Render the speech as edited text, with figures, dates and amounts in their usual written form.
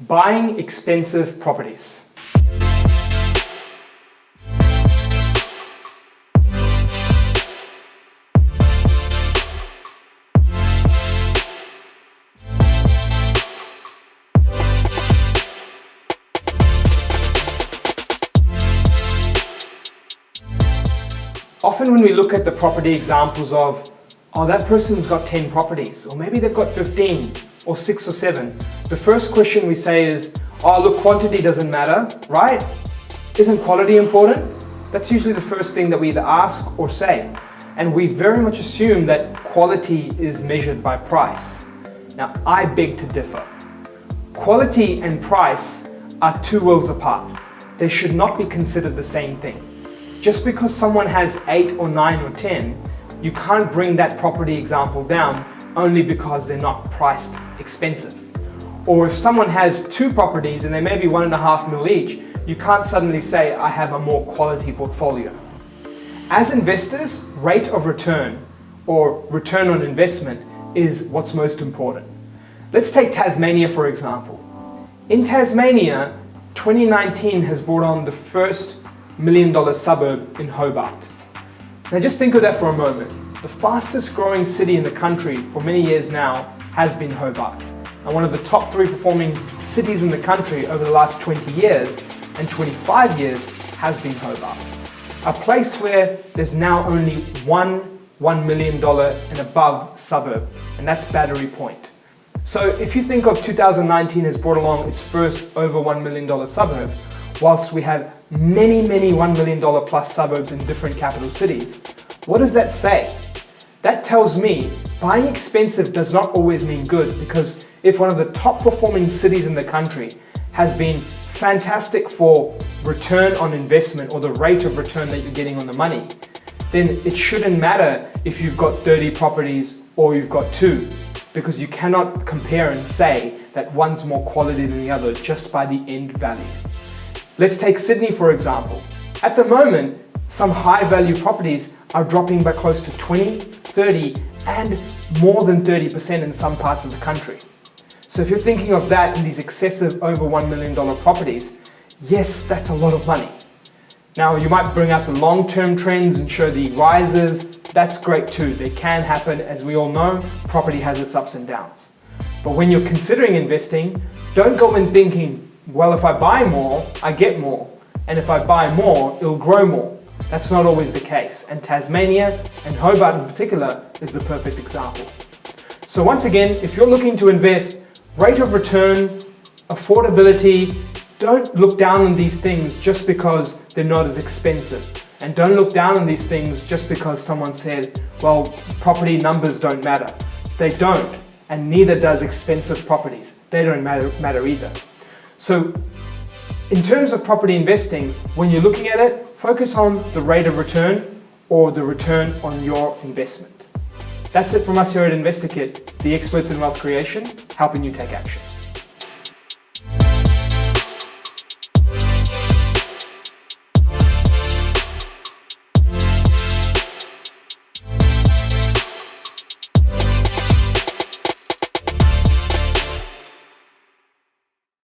Buying expensive properties. Often when we look at the property examples of, oh, that person's got 10 properties, or maybe they've got 15, or 6 or 7, the first question we say is, oh, look, quantity doesn't matter, right? Isn't quality important? That's usually the first thing that we either ask or say. And we very much assume that quality is measured by price. Now, I beg to differ. Quality and price are two worlds apart. They should not be considered the same thing. Just because someone has 8 or 9 or 10, you can't bring that property example down only because they're not priced expensive. Or if someone has 2 properties and they may be $1.5 million each, you can't suddenly say, I have a more quality portfolio. As investors, rate of return or return on investment is what's most important. Let's take Tasmania for example. In Tasmania, 2019 has brought on the first $1 million suburb in Hobart. Now just think of that for a moment. The fastest growing city in the country for many years now has been Hobart. And one of the top 3 performing cities in the country over the last 20 years and 25 years has been Hobart. A place where there's now only one $1 million and above suburb, and that's Battery Point. So if you think of 2019 has brought along its first over $1 million suburb, whilst we have many $1 million plus suburbs in different capital cities, what does that say? That tells me buying expensive does not always mean good, because if one of the top performing cities in the country has been fantastic for return on investment or the rate of return that you're getting on the money, then it shouldn't matter if you've got 30 properties or you've got 2, because you cannot compare and say that one's more quality than the other just by the end value. Let's take Sydney for example. At the moment, some high value properties are dropping by close to 20, 30, and more than 30% in some parts of the country. So if you're thinking of that in these excessive over $1 million properties, yes, that's a lot of money. Now you might bring out the long-term trends and show the rises. That's great too. They can happen. As we all know, property has its ups and downs. But when you're considering investing, don't go in thinking, well, if I buy more, I get more. And if I buy more, it'll grow more. That's not always the case. And Tasmania, and Hobart in particular, is the perfect example. So once again, if you're looking to invest, rate of return, affordability, don't look down on these things just because they're not as expensive. And don't look down on these things just because someone said, well, property numbers don't matter. They don't, and neither does expensive properties. They don't matter either. So in terms of property investing, when you're looking at it, focus on the rate of return or the return on your investment. That's it from us here at InvestorKit, the experts in wealth creation, helping you take action.